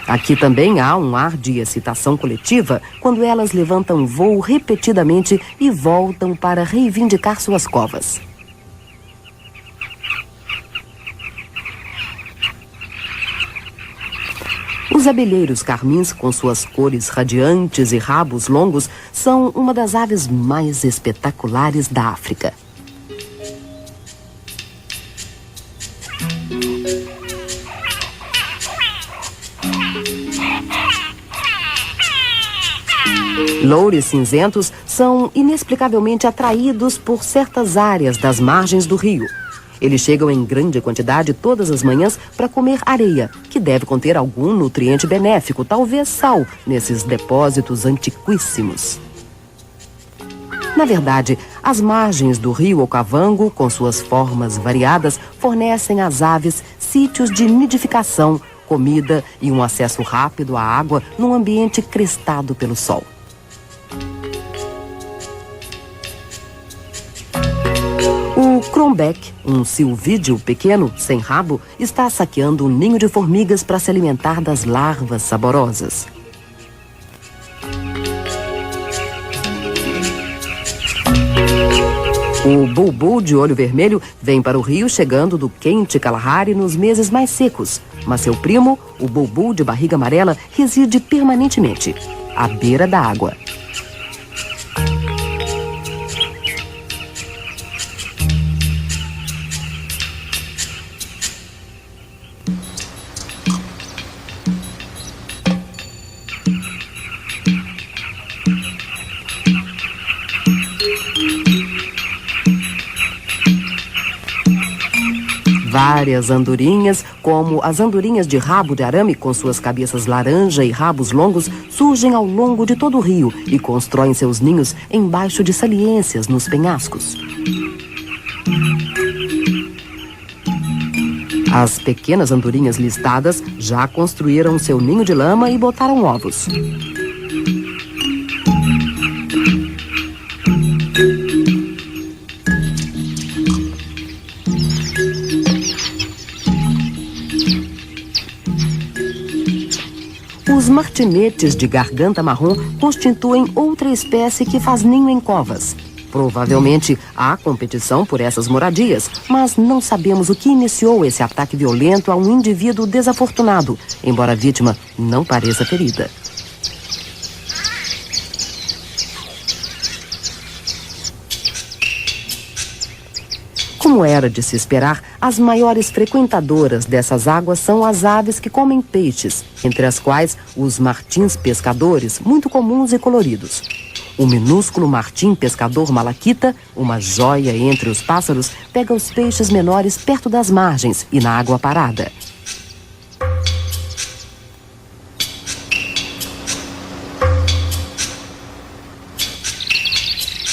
Aqui também há um ar de excitação coletiva quando elas levantam voo repetidamente e voltam para reivindicar suas covas. Os abelheiros carmins, com suas cores radiantes e rabos longos, são uma das aves mais espetaculares da África. Loures cinzentos são inexplicavelmente atraídos por certas áreas das margens do rio. Eles chegam em grande quantidade todas as manhãs para comer areia, que deve conter algum nutriente benéfico, talvez sal, nesses depósitos antiquíssimos. Na verdade, as margens do rio Okavango, com suas formas variadas, fornecem às aves sítios de nidificação, comida e um acesso rápido à água num ambiente crestado pelo sol. O crombec, um silvídeo pequeno, sem rabo, está saqueando um ninho de formigas para se alimentar das larvas saborosas. O bulbul de olho vermelho vem para o rio chegando do quente Kalahari nos meses mais secos, mas seu primo, o bulbul de barriga amarela, reside permanentemente à beira da água. Várias andorinhas, como as andorinhas de rabo de arame com suas cabeças laranja e rabos longos, surgem ao longo de todo o rio e constroem seus ninhos embaixo de saliências nos penhascos. As pequenas andorinhas listadas já construíram seu ninho de lama e botaram ovos. Os martinetes de garganta marrom constituem outra espécie que faz ninho em covas. Provavelmente há competição por essas moradias, mas não sabemos o que iniciou esse ataque violento a um indivíduo desafortunado, embora a vítima não pareça ferida. Como era de se esperar, as maiores frequentadoras dessas águas são as aves que comem peixes, entre as quais os martins pescadores, muito comuns e coloridos. O minúsculo martim pescador malaquita, uma joia entre os pássaros, pega os peixes menores perto das margens e na água parada.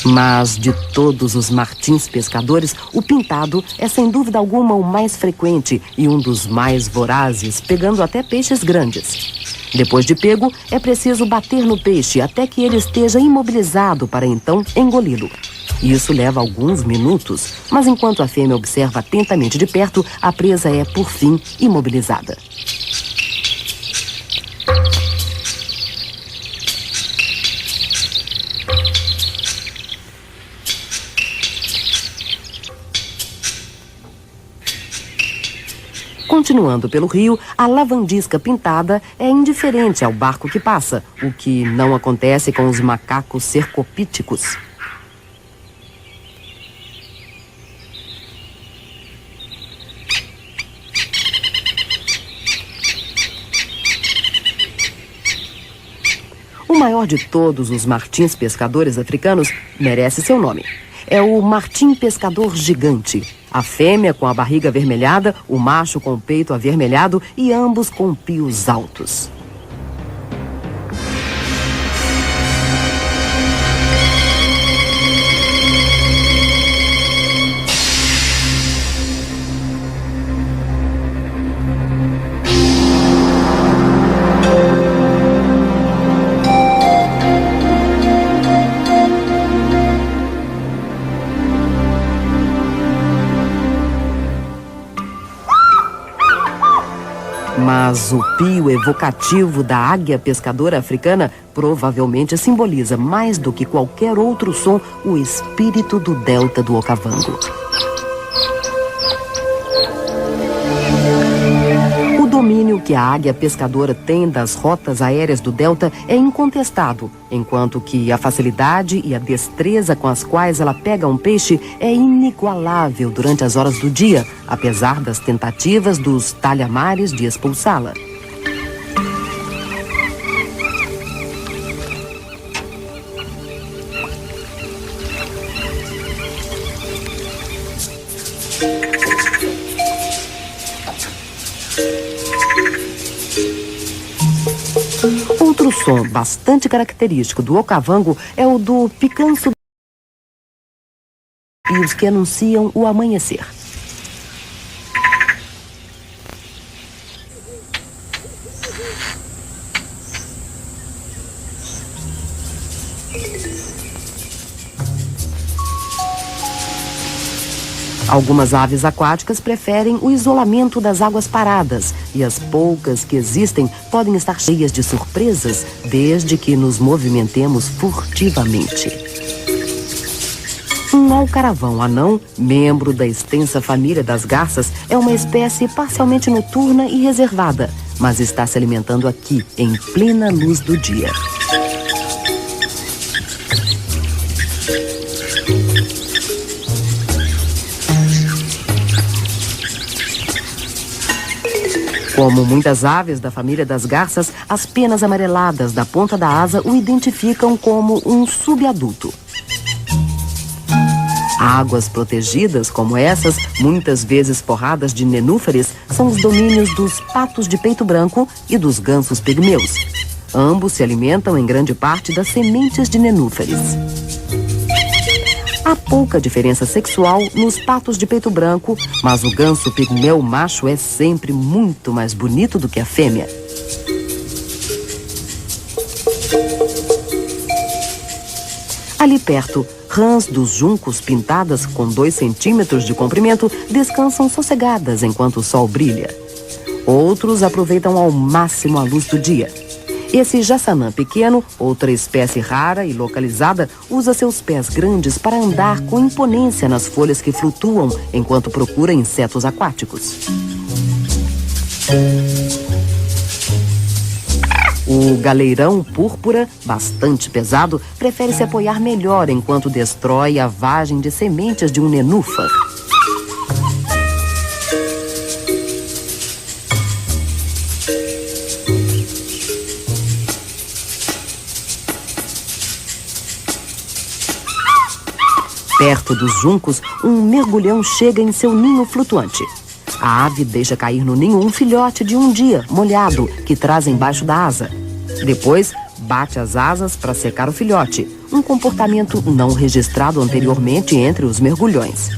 Mas de todos os martins pescadores, o pintado é sem dúvida alguma o mais frequente e um dos mais vorazes, pegando até peixes grandes. Depois de pego, é preciso bater no peixe até que ele esteja imobilizado para então engoli-lo. Isso leva alguns minutos, mas enquanto a fêmea observa atentamente de perto, a presa é, por fim, imobilizada. Continuando pelo rio, a lavandisca pintada é indiferente ao barco que passa, o que não acontece com os macacos cercopíticos. O maior de todos os martins pescadores africanos merece seu nome. É o martim pescador gigante. A fêmea com a barriga avermelhada, o macho com o peito avermelhado e ambos com pios altos. Mas o pio evocativo da águia pescadora africana provavelmente simboliza mais do que qualquer outro som o espírito do delta do Okavango. O domínio que a águia pescadora tem das rotas aéreas do delta é incontestado, enquanto que a facilidade e a destreza com as quais ela pega um peixe é inigualável durante as horas do dia, apesar das tentativas dos talhamares de expulsá-la. Outro som bastante característico do Okavango é o do picanço e os que anunciam o amanhecer. Algumas aves aquáticas preferem o isolamento das águas paradas e as poucas que existem podem estar cheias de surpresas desde que nos movimentemos furtivamente. Um alcaravão anão, membro da extensa família das garças, é uma espécie parcialmente noturna e reservada, mas está se alimentando aqui em plena luz do dia. Como muitas aves da família das garças, as penas amareladas da ponta da asa o identificam como um subadulto. Águas protegidas como essas, muitas vezes forradas de nenúfares, são os domínios dos patos de peito branco e dos gansos pigmeus. Ambos se alimentam em grande parte das sementes de nenúfares. Há pouca diferença sexual nos patos de peito branco, mas o ganso pigmeu macho é sempre muito mais bonito do que a fêmea. Ali perto, rãs dos juncos pintadas com 2 centímetros de comprimento descansam sossegadas enquanto o sol brilha. Outros aproveitam ao máximo a luz do dia. Esse jassanã pequeno, outra espécie rara e localizada, usa seus pés grandes para andar com imponência nas folhas que flutuam enquanto procura insetos aquáticos. O galeirão púrpura, bastante pesado, prefere se apoiar melhor enquanto destrói a vagem de sementes de um nenúfar. Perto dos juncos, um mergulhão chega em seu ninho flutuante. A ave deixa cair no ninho um filhote de um dia, molhado, que traz embaixo da asa. Depois, bate as asas para secar o filhote, um comportamento não registrado anteriormente entre os mergulhões.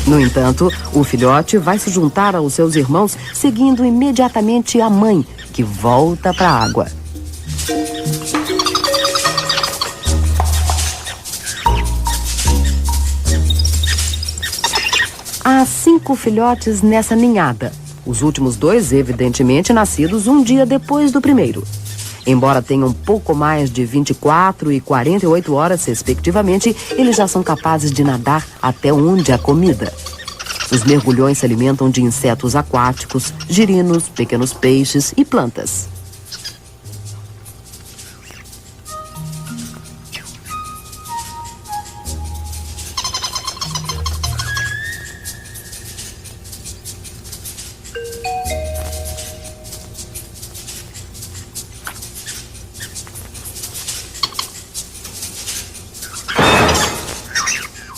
No entanto, o filhote vai se juntar aos seus irmãos, seguindo imediatamente a mãe, que volta para a água. Há 5 filhotes nessa ninhada. Os últimos 2, evidentemente, nascidos um dia depois do primeiro. Embora tenham pouco mais de 24 e 48 horas, respectivamente, eles já são capazes de nadar até onde há comida. Os mergulhões se alimentam de insetos aquáticos, girinos, pequenos peixes e plantas.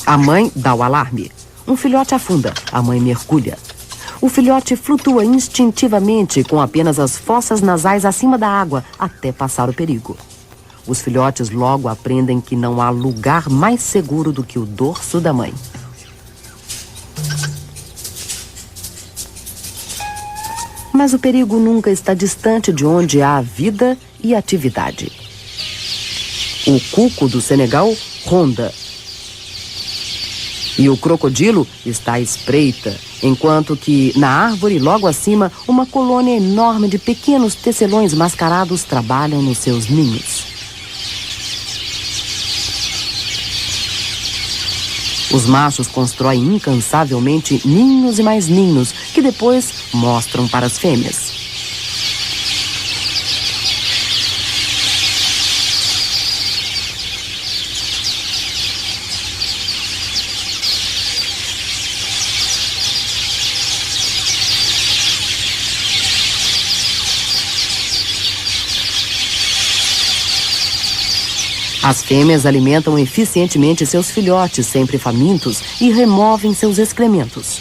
A mãe dá o alarme. Um filhote afunda, a mãe mergulha. O filhote flutua instintivamente com apenas as fossas nasais acima da água até passar o perigo. Os filhotes logo aprendem que não há lugar mais seguro do que o dorso da mãe. Mas o perigo nunca está distante de onde há vida e atividade. O cuco do Senegal ronda. E o crocodilo está à espreita, enquanto que, na árvore logo acima, uma colônia enorme de pequenos tecelões mascarados trabalham nos seus ninhos. Os machos constroem incansavelmente ninhos e mais ninhos, que depois mostram para as fêmeas. As fêmeas alimentam eficientemente seus filhotes, sempre famintos, e removem seus excrementos.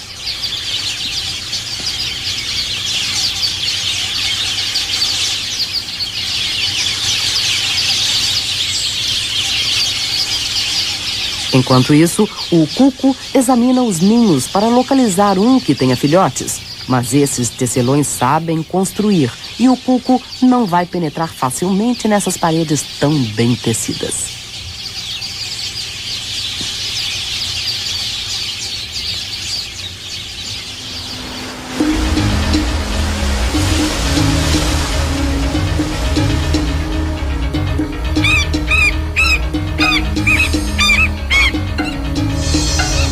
Enquanto isso, o cuco examina os ninhos para localizar um que tenha filhotes. Mas esses tecelões sabem construir e o cuco não vai penetrar facilmente nessas paredes tão bem tecidas.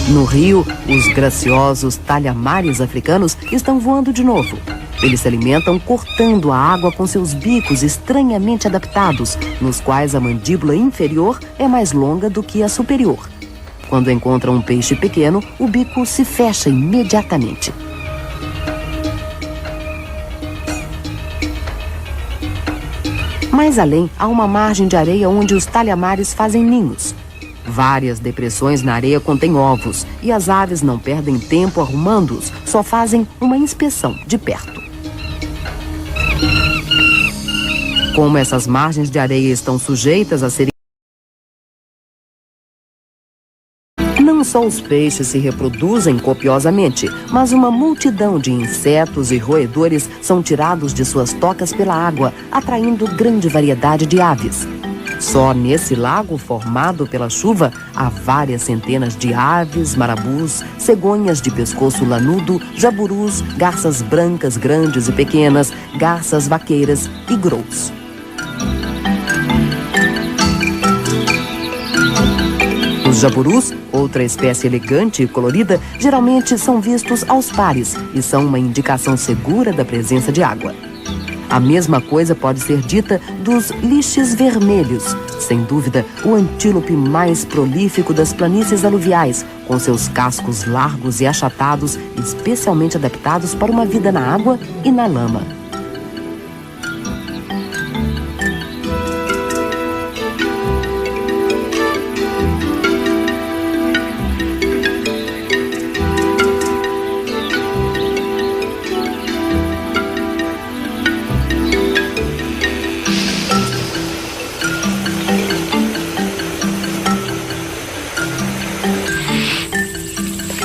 No rio, os graciosos talhamares africanos estão voando de novo. Eles se alimentam cortando a água com seus bicos estranhamente adaptados, nos quais a mandíbula inferior é mais longa do que a superior. Quando encontram um peixe pequeno, o bico se fecha imediatamente. Mais além, há uma margem de areia onde os talhamares fazem ninhos. Várias depressões na areia contêm ovos e as aves não perdem tempo arrumando-os, só fazem uma inspeção de perto. Como essas margens de areia estão sujeitas a serem... Não só os peixes se reproduzem copiosamente, mas uma multidão de insetos e roedores são tirados de suas tocas pela água, atraindo grande variedade de aves. Só nesse lago formado pela chuva há várias centenas de aves, marabus, cegonhas de pescoço lanudo, jaburus, garças brancas grandes e pequenas, garças vaqueiras e grous. Os jaburus, outra espécie elegante e colorida, geralmente são vistos aos pares e são uma indicação segura da presença de água. A mesma coisa pode ser dita dos lixes vermelhos, sem dúvida o antílope mais prolífico das planícies aluviais, com seus cascos largos e achatados, especialmente adaptados para uma vida na água e na lama.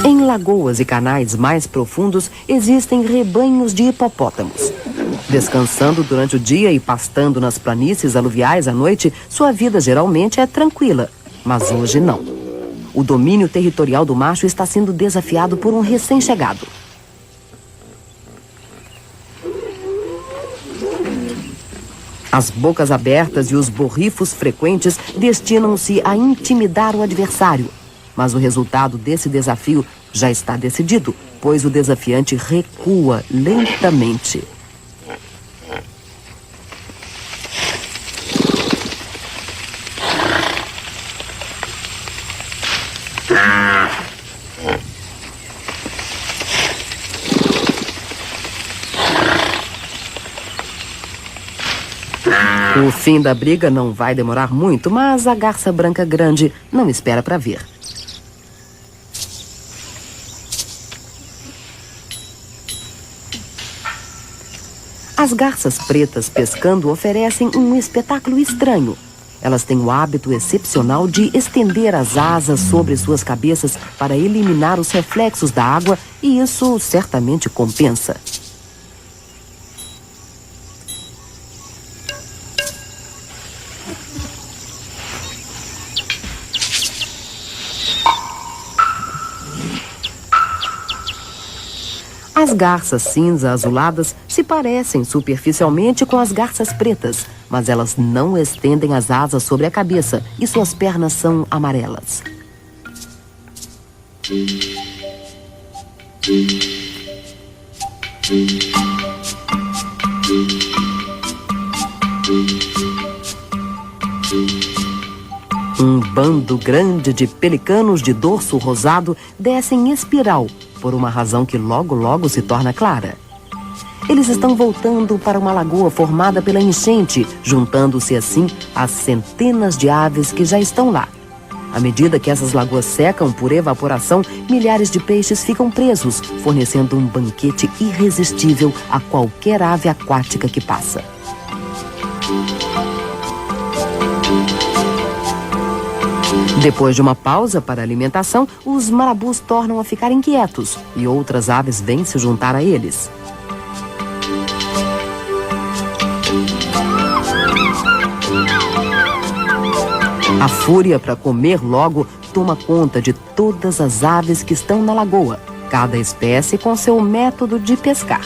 Em lagoas e canais mais profundos existem rebanhos de hipopótamos. Descansando durante o dia e pastando nas planícies aluviais à noite, sua vida geralmente é tranquila, mas hoje não. O domínio territorial do macho está sendo desafiado por um recém-chegado. As bocas abertas e os borrifos frequentes destinam-se a intimidar o adversário. Mas o resultado desse desafio já está decidido, pois o desafiante recua lentamente. O fim da briga não vai demorar muito, mas a garça branca grande não espera para ver. As garças pretas pescando oferecem um espetáculo estranho. Elas têm o hábito excepcional de estender as asas sobre suas cabeças para eliminar os reflexos da água, e isso certamente compensa. As garças cinza azuladas se parecem superficialmente com as garças pretas, mas elas não estendem as asas sobre a cabeça e suas pernas são amarelas. Um bando grande de pelicanos de dorso rosado desce em espiral, por uma razão que logo logo se torna clara. Eles estão voltando para uma lagoa formada pela enchente, juntando-se assim às centenas de aves que já estão lá. À medida que essas lagoas secam por evaporação, milhares de peixes ficam presos, fornecendo um banquete irresistível a qualquer ave aquática que passa. Depois de uma pausa para alimentação, os marabus tornam a ficar inquietos e outras aves vêm se juntar a eles. A fúria para comer logo toma conta de todas as aves que estão na lagoa, cada espécie com seu método de pescar.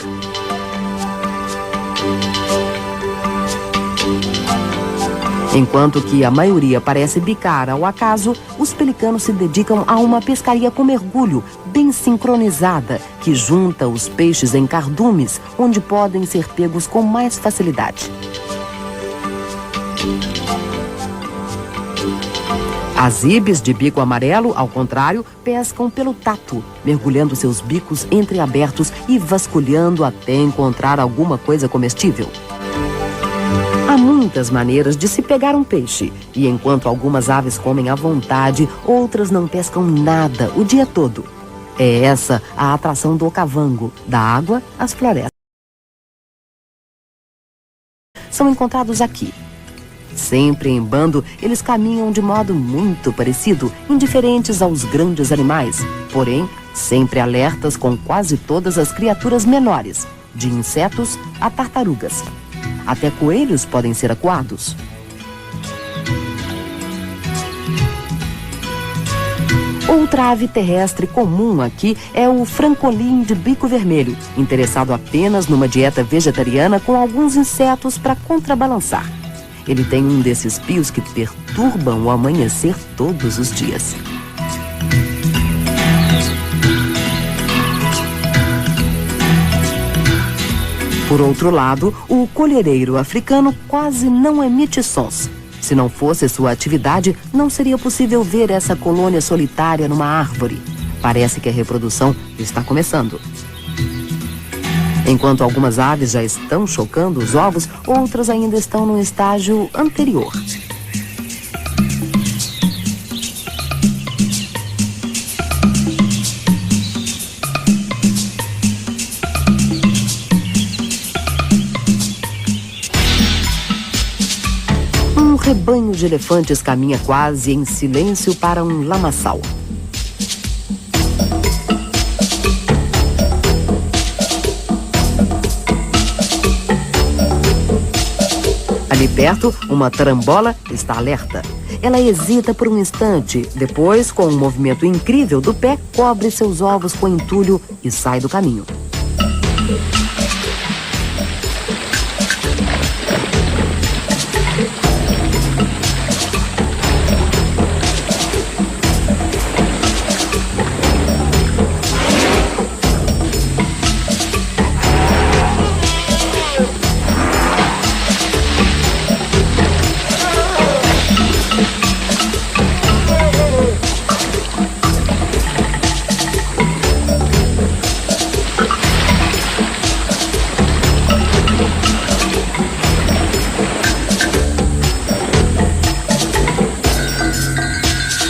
Enquanto que a maioria parece bicar ao acaso, os pelicanos se dedicam a uma pescaria com mergulho, bem sincronizada, que junta os peixes em cardumes, onde podem ser pegos com mais facilidade. As ibis de bico amarelo, ao contrário, pescam pelo tato, mergulhando seus bicos entreabertos e vasculhando até encontrar alguma coisa comestível. Há muitas maneiras de se pegar um peixe, e enquanto algumas aves comem à vontade, outras não pescam nada o dia todo. É essa a atração do okavango, da água às florestas. São encontrados aqui. Sempre em bando, eles caminham de modo muito parecido, indiferentes aos grandes animais, porém, sempre alertas com quase todas as criaturas menores, de insetos a tartarugas. Até coelhos podem ser acuados. Outra ave terrestre comum aqui é o francolim de bico vermelho, interessado apenas numa dieta vegetariana com alguns insetos para contrabalançar. Ele tem um desses pios que perturbam o amanhecer todos os dias. Por outro lado, o colhereiro africano quase não emite sons. Se não fosse sua atividade, não seria possível ver essa colônia solitária numa árvore. Parece que a reprodução está começando. Enquanto algumas aves já estão chocando os ovos, outras ainda estão no estágio anterior. Um rebanho de elefantes caminha quase em silêncio para um lamaçal. Ali perto, uma tarambola está alerta. Ela hesita por um instante, depois, com um movimento incrível do pé, cobre seus ovos com entulho e sai do caminho.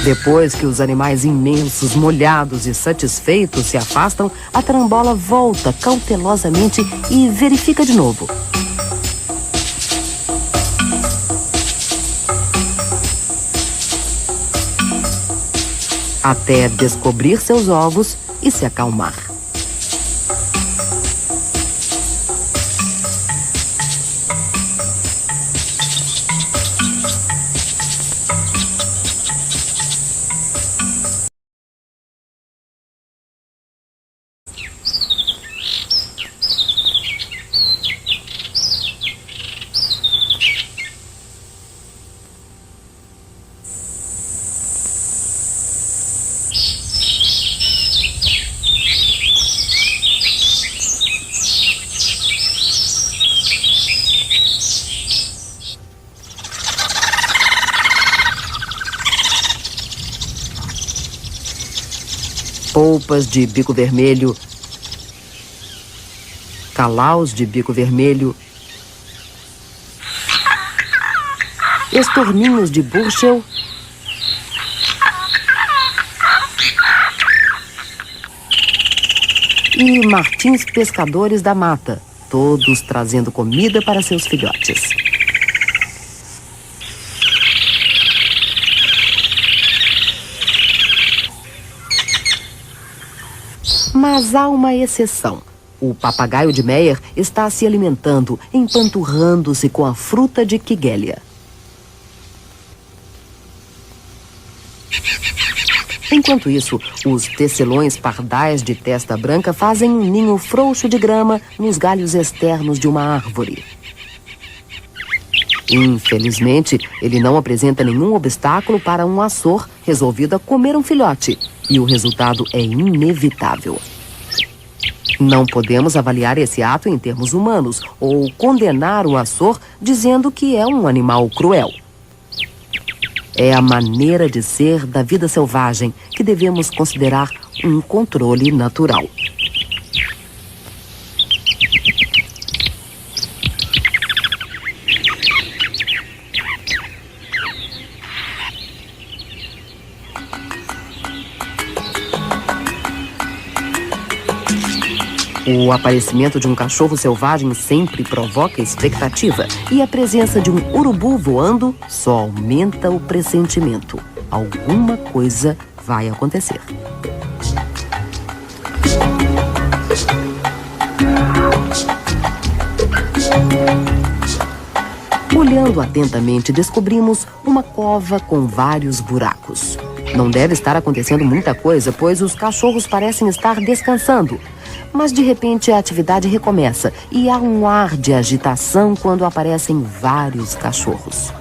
Depois que os animais imensos, molhados e satisfeitos se afastam, a tarambola volta cautelosamente e verifica de novo. até descobrir seus ovos e se acalmar. Polpas de bico vermelho, calaus de bico vermelho, estorninhos de Burchell, e martins pescadores da mata, todos trazendo comida para seus filhotes. Mas há uma exceção. O papagaio de Meyer está se alimentando, empanturrando-se com a fruta de Kigelia. Enquanto isso, os tecelões pardais de testa branca fazem um ninho frouxo de grama nos galhos externos de uma árvore. Infelizmente, ele não apresenta nenhum obstáculo para um açor resolvido a comer um filhote, e o resultado é inevitável. Não podemos avaliar esse ato em termos humanos ou condenar o açor dizendo que é um animal cruel. É a maneira de ser da vida selvagem que devemos considerar um controle natural. O aparecimento de um cachorro selvagem sempre provoca expectativa, e a presença de um urubu voando só aumenta o pressentimento. Alguma coisa vai acontecer. Olhando atentamente, descobrimos uma cova com vários buracos. Não deve estar acontecendo muita coisa, pois os cachorros parecem estar descansando. Mas de repente a atividade recomeça e há um ar de agitação quando aparecem vários cachorros.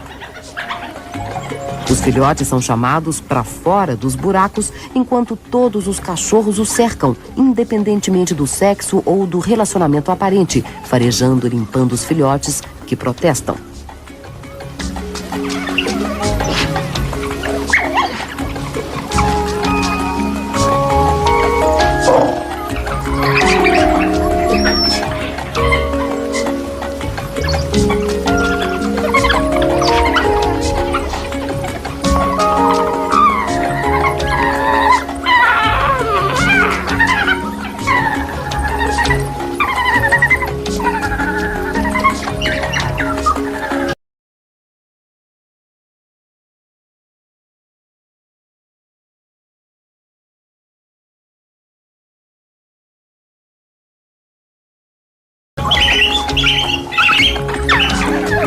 Os filhotes são chamados para fora dos buracos enquanto todos os cachorros os cercam, independentemente do sexo ou do relacionamento aparente, farejando e limpando os filhotes que protestam.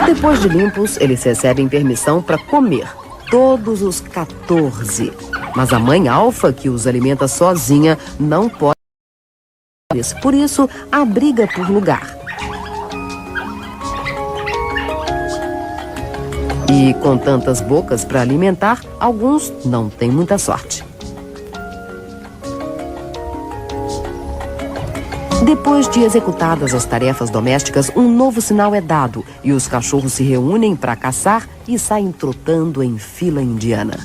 Depois de limpos, eles recebem permissão para comer, todos os 14. Mas a mãe alfa, que os alimenta sozinha, não pode. Por isso, há briga por lugar. E com tantas bocas para alimentar, alguns não têm muita sorte. Depois de executadas as tarefas domésticas, um novo sinal é dado e os cachorros se reúnem para caçar e saem trotando em fila indiana.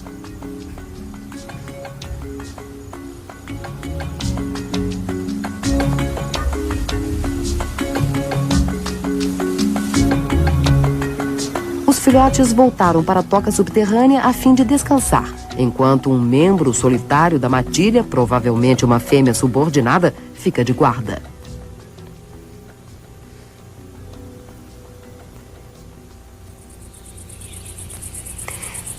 Os filhotes voltaram para a toca subterrânea a fim de descansar, enquanto um membro solitário da matilha, provavelmente uma fêmea subordinada, fica de guarda.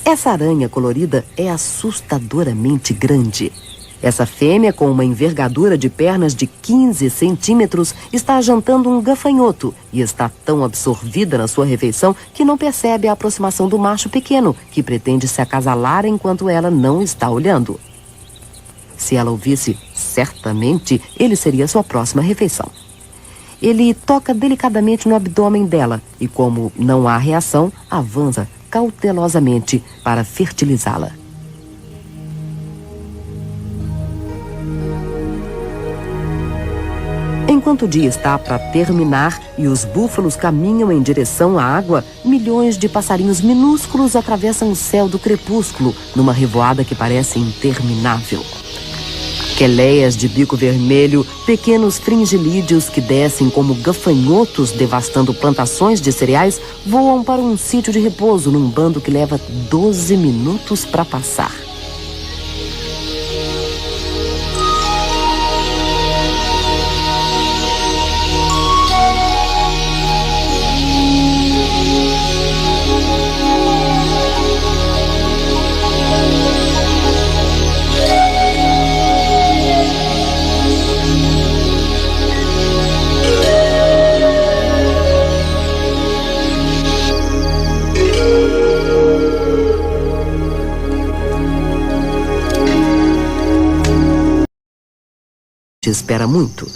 Essa aranha colorida é assustadoramente grande. Essa fêmea, com uma envergadura de pernas de 15 centímetros, está jantando um gafanhoto e está tão absorvida na sua refeição que não percebe a aproximação do macho pequeno, que pretende se acasalar enquanto ela não está olhando. Se ela o visse, certamente ele seria sua próxima refeição. Ele toca delicadamente no abdômen dela e, como não há reação, avança cautelosamente para fertilizá-la. Enquanto o dia está para terminar e os búfalos caminham em direção à água, milhões de passarinhos minúsculos atravessam o céu do crepúsculo numa revoada que parece interminável. Queléias de bico vermelho, pequenos fringilídeos que descem como gafanhotos devastando plantações de cereais, voam para um sítio de repouso num bando que leva 12 minutos para passar. Te espera muito.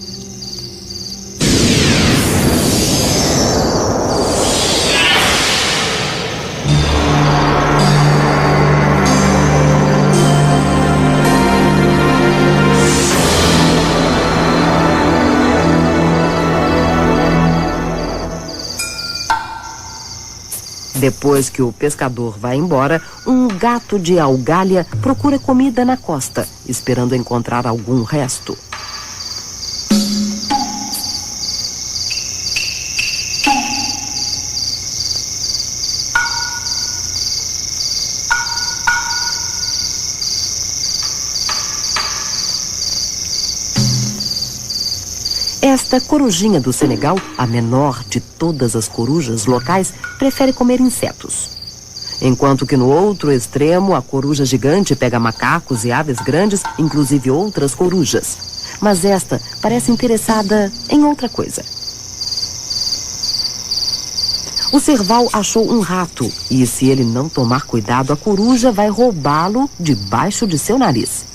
Depois que o pescador vai embora, um gato de algalha procura comida na costa, esperando encontrar algum resto. Esta corujinha do Senegal, a menor de todas as corujas locais, prefere comer insetos. Enquanto que no outro extremo, a coruja gigante pega macacos e aves grandes, inclusive outras corujas. Mas esta parece interessada em outra coisa. O serval achou um rato e, se ele não tomar cuidado, a coruja vai roubá-lo debaixo de seu nariz.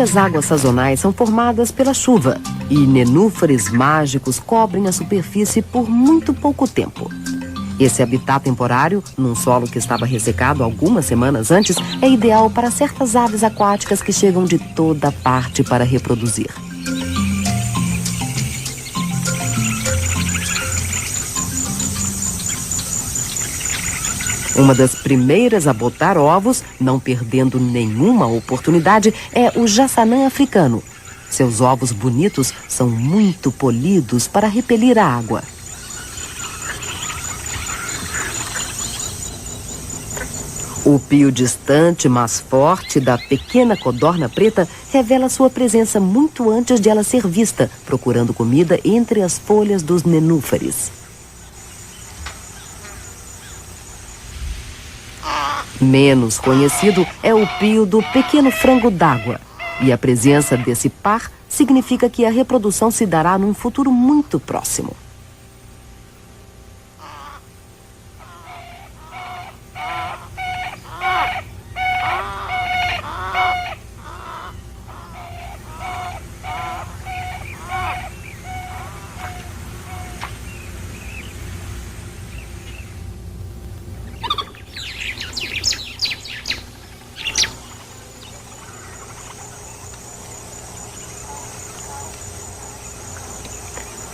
Muitas águas sazonais são formadas pela chuva e nenúfares mágicos cobrem a superfície por muito pouco tempo. Esse habitat temporário, num solo que estava ressecado algumas semanas antes, é ideal para certas aves aquáticas que chegam de toda parte para reproduzir. Uma das primeiras a botar ovos, não perdendo nenhuma oportunidade, é o jassanã africano. Seus ovos bonitos são muito polidos para repelir a água. O pio distante, mas forte, da pequena codorna preta revela sua presença muito antes de ela ser vista, procurando comida entre as folhas dos nenúfares. Menos conhecido é o pio do pequeno frango d'água. E a presença desse par significa que a reprodução se dará num futuro muito próximo.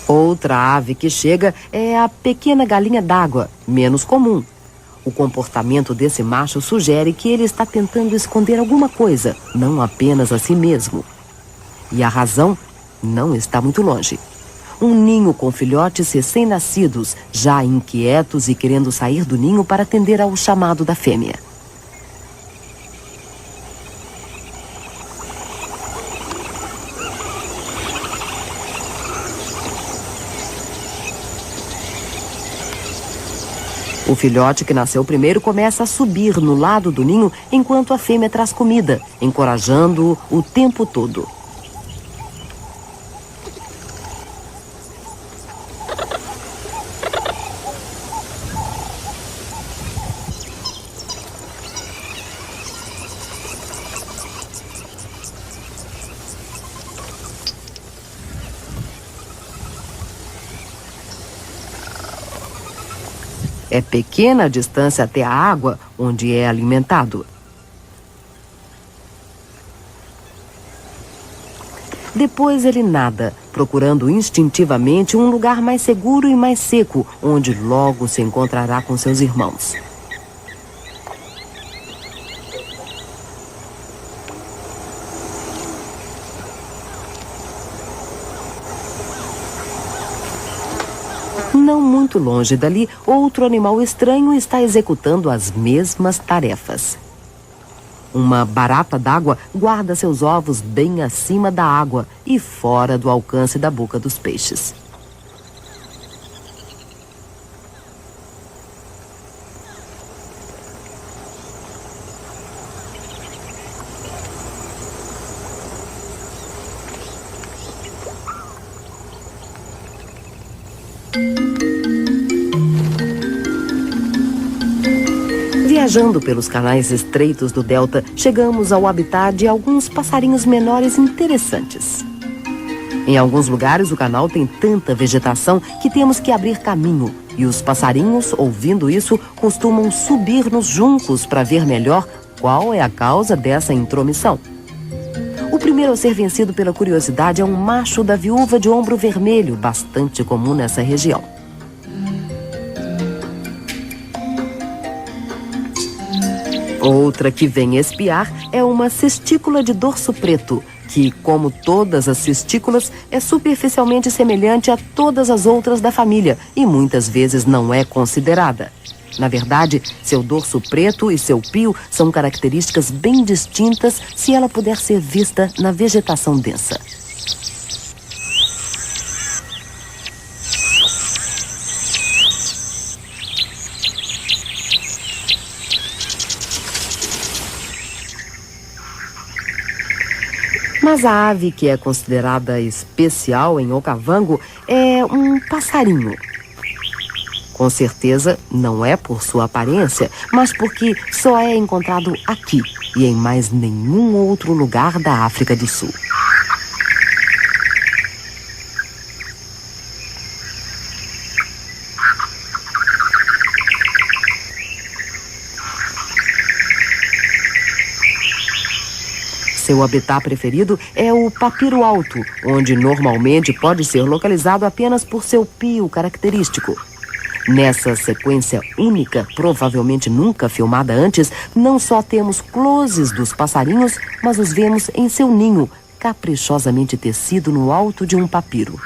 Outra ave que chega é a pequena galinha d'água, menos comum. O comportamento desse macho sugere que ele está tentando esconder alguma coisa, não apenas a si mesmo. E a razão não está muito longe. Um ninho com filhotes recém-nascidos, já inquietos e querendo sair do ninho para atender ao chamado da fêmea. O filhote que nasceu primeiro começa a subir no lado do ninho enquanto a fêmea traz comida, encorajando-o o tempo todo. É pequena a distância até a água onde é alimentado. Depois ele nada, procurando instintivamente um lugar mais seguro e mais seco, onde logo se encontrará com seus irmãos. Não muito longe dali, outro animal estranho está executando as mesmas tarefas. Uma barata d'água guarda seus ovos bem acima da água e fora do alcance da boca dos peixes. Viajando pelos canais estreitos do delta, chegamos ao habitat de alguns passarinhos menores interessantes. Em alguns lugares, o canal tem tanta vegetação que temos que abrir caminho. E os passarinhos, ouvindo isso, costumam subir nos juncos para ver melhor qual é a causa dessa intromissão. O primeiro a ser vencido pela curiosidade é um macho da viúva de ombro vermelho, bastante comum nessa região. Outra que vem espiar é uma cistícula de dorso preto, que, como todas as cistículas, é superficialmente semelhante a todas as outras da família e muitas vezes não é considerada. Na verdade, seu dorso preto e seu pio são características bem distintas se ela puder ser vista na vegetação densa. Mas a ave que é considerada especial em Okavango é um passarinho. Com certeza não é por sua aparência, mas porque só é encontrado aqui e em mais nenhum outro lugar da África do Sul. Seu habitat preferido é o papiro alto, onde normalmente pode ser localizado apenas por seu pio característico. Nessa sequência única, provavelmente nunca filmada antes, não só temos closes dos passarinhos, mas os vemos em seu ninho, caprichosamente tecido no alto de um papiro.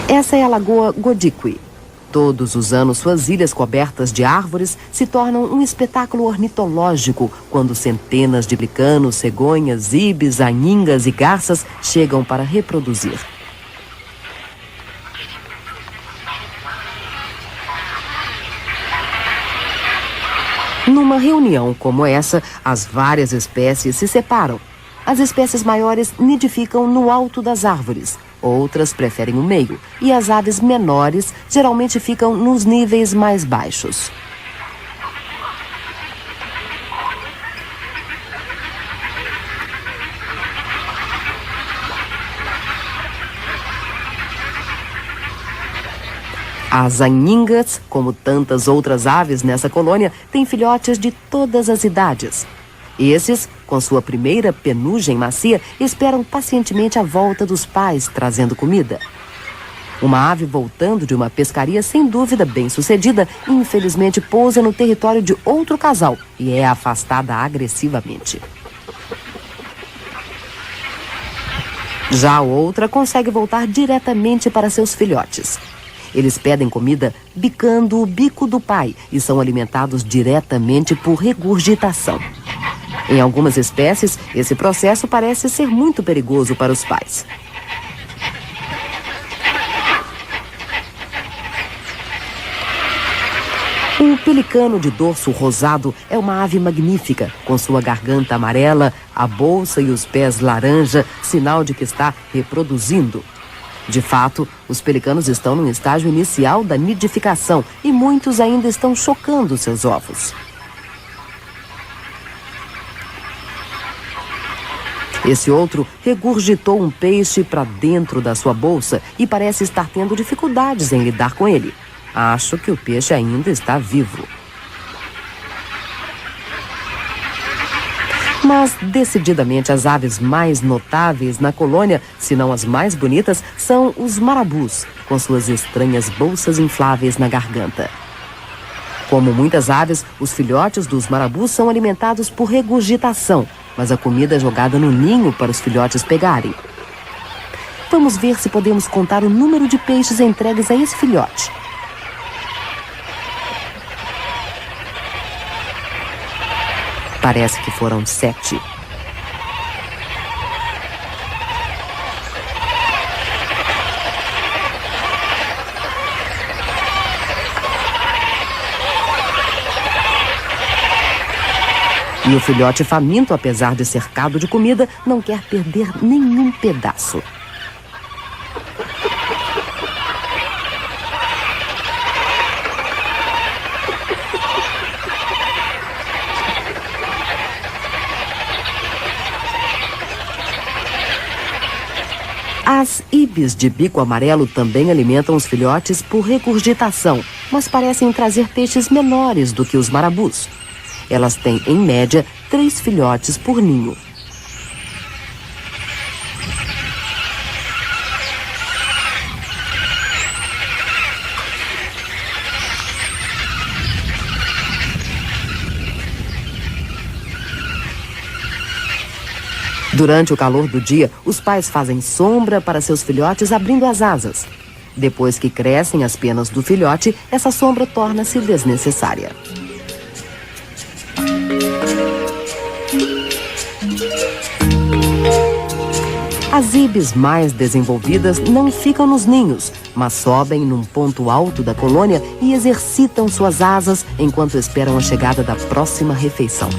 Essa é a Lagoa Godiqui. Todos os anos, suas ilhas cobertas de árvores se tornam um espetáculo ornitológico quando centenas de pelicanos, cegonhas, ibis, anhingas e garças chegam para reproduzir. Numa reunião como essa, as várias espécies se separam. As espécies maiores nidificam no alto das árvores, outras preferem o meio, e as aves menores geralmente ficam nos níveis mais baixos. As anhingas, como tantas outras aves nessa colônia, têm filhotes de todas as idades. Esses, com sua primeira penugem macia, esperam pacientemente a volta dos pais trazendo comida. Uma ave voltando de uma pescaria sem dúvida bem-sucedida, infelizmente pousa no território de outro casal e é afastada agressivamente. Já a outra consegue voltar diretamente para seus filhotes. Eles pedem comida bicando o bico do pai e são alimentados diretamente por regurgitação. Em algumas espécies, esse processo parece ser muito perigoso para os pais. O pelicano de dorso rosado é uma ave magnífica, com sua garganta amarela, a bolsa e os pés laranja, sinal de que está reproduzindo. De fato, os pelicanos estão no estágio inicial da nidificação e muitos ainda estão chocando seus ovos. Esse outro regurgitou um peixe para dentro da sua bolsa e parece estar tendo dificuldades em lidar com ele. Acho que o peixe ainda está vivo. Mas, decididamente, as aves mais notáveis na colônia, se não as mais bonitas, são os marabus, com suas estranhas bolsas infláveis na garganta. Como muitas aves, os filhotes dos marabus são alimentados por regurgitação, mas a comida é jogada no ninho para os filhotes pegarem. Vamos ver se podemos contar o número de peixes entregues a esse filhote. Parece que foram 7. E o filhote faminto, apesar de cercado de comida, não quer perder nenhum pedaço. As ibis de bico amarelo também alimentam os filhotes por regurgitação, mas parecem trazer peixes menores do que os marabus. Elas têm, em média, 3 filhotes por ninho. Durante o calor do dia, os pais fazem sombra para seus filhotes abrindo as asas. Depois que crescem as penas do filhote, essa sombra torna-se desnecessária. As ibis mais desenvolvidas não ficam nos ninhos, mas sobem num ponto alto da colônia e exercitam suas asas enquanto esperam a chegada da próxima refeição.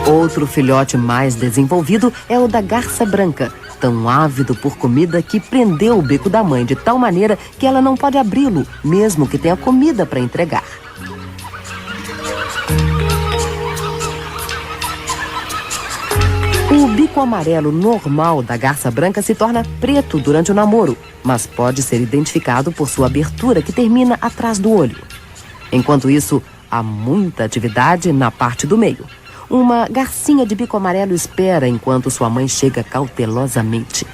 Outro filhote mais desenvolvido é o da garça branca, tão ávido por comida que prendeu o bico da mãe de tal maneira que ela não pode abri-lo, mesmo que tenha comida para entregar. O bico amarelo normal da garça branca se torna preto durante o namoro, mas pode ser identificado por sua abertura que termina atrás do olho. Enquanto isso, há muita atividade na parte do meio. Uma garcinha de bico amarelo espera enquanto sua mãe chega cautelosamente.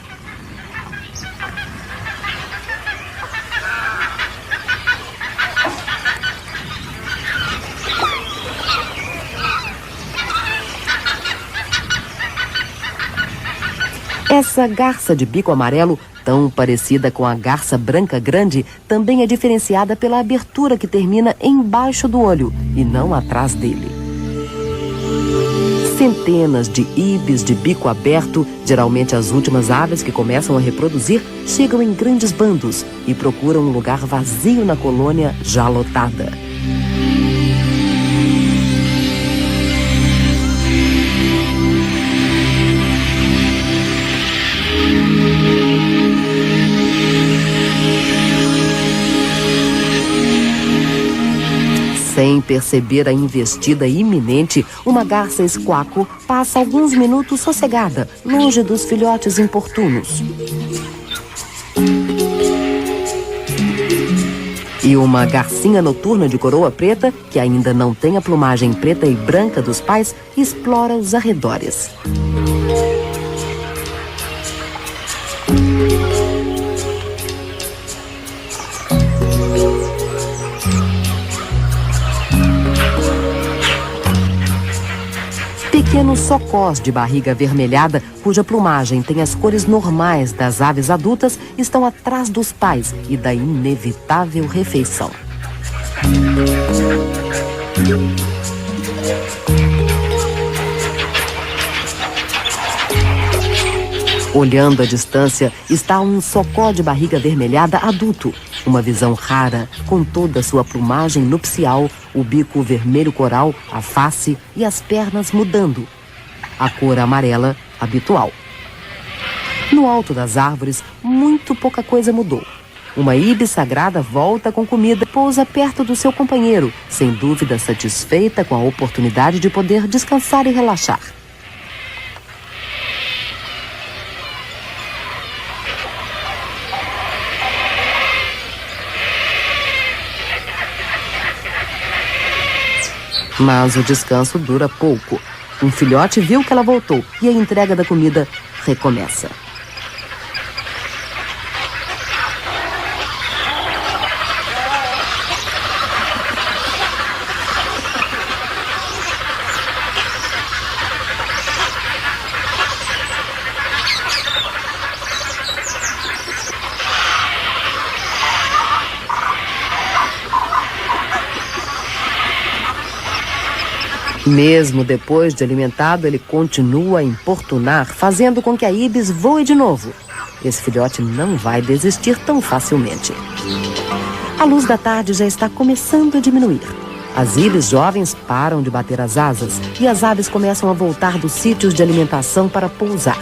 Essa garça de bico amarelo, tão parecida com a garça branca grande, também é diferenciada pela abertura que termina embaixo do olho e não atrás dele. Centenas de ibis de bico aberto, geralmente as últimas aves que começam a reproduzir, chegam em grandes bandos e procuram um lugar vazio na colônia já lotada. Sem perceber a investida iminente, uma garça esquaco passa alguns minutos sossegada, longe dos filhotes importunos. E uma garcinha noturna de coroa preta, que ainda não tem a plumagem preta e branca dos pais, explora os arredores. Pequenos socós de barriga avermelhada, cuja plumagem tem as cores normais das aves adultas, estão atrás dos pais e da inevitável refeição. Olhando à distância, está um socó de barriga avermelhada adulto. Uma visão rara, com toda a sua plumagem nupcial, o bico vermelho coral, a face e as pernas mudando. A cor amarela habitual. No alto das árvores, muito pouca coisa mudou. Uma íbis sagrada volta com comida e pousa perto do seu companheiro, sem dúvida satisfeita com a oportunidade de poder descansar e relaxar. Mas o descanso dura pouco. Um filhote viu que ela voltou e a entrega da comida recomeça. Mesmo depois de alimentado, ele continua a importunar, fazendo com que a íbis voe de novo. Esse filhote não vai desistir tão facilmente. A luz da tarde já está começando a diminuir. As íbis jovens param de bater as asas e as aves começam a voltar dos sítios de alimentação para pousar.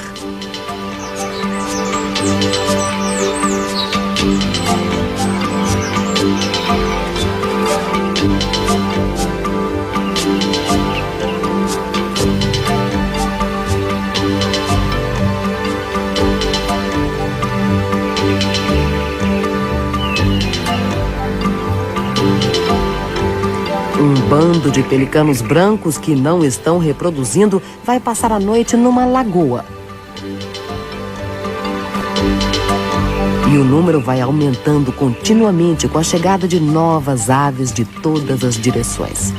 Um bando de pelicanos brancos que não estão reproduzindo vai passar a noite numa lagoa. E o número vai aumentando continuamente com a chegada de novas aves de todas as direções.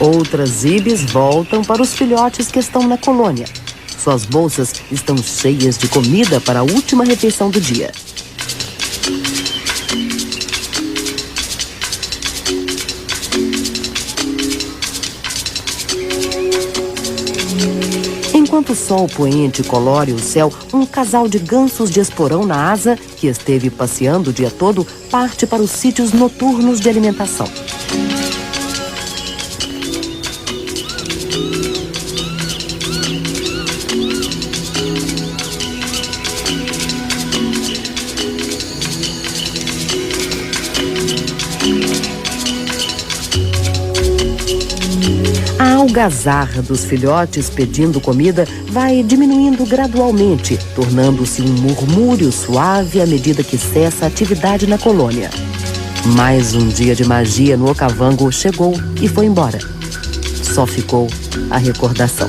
Outras íbis voltam para os filhotes que estão na colônia. Suas bolsas estão cheias de comida para a última refeição do dia. Enquanto o sol poente colore o céu, um casal de gansos de esporão na asa, que esteve passeando o dia todo, parte para os sítios noturnos de alimentação. A algazarra dos filhotes pedindo comida vai diminuindo gradualmente, tornando-se um murmúrio suave à medida que cessa a atividade na colônia. Mais um dia de magia no Okavango chegou e foi embora. Só ficou a recordação.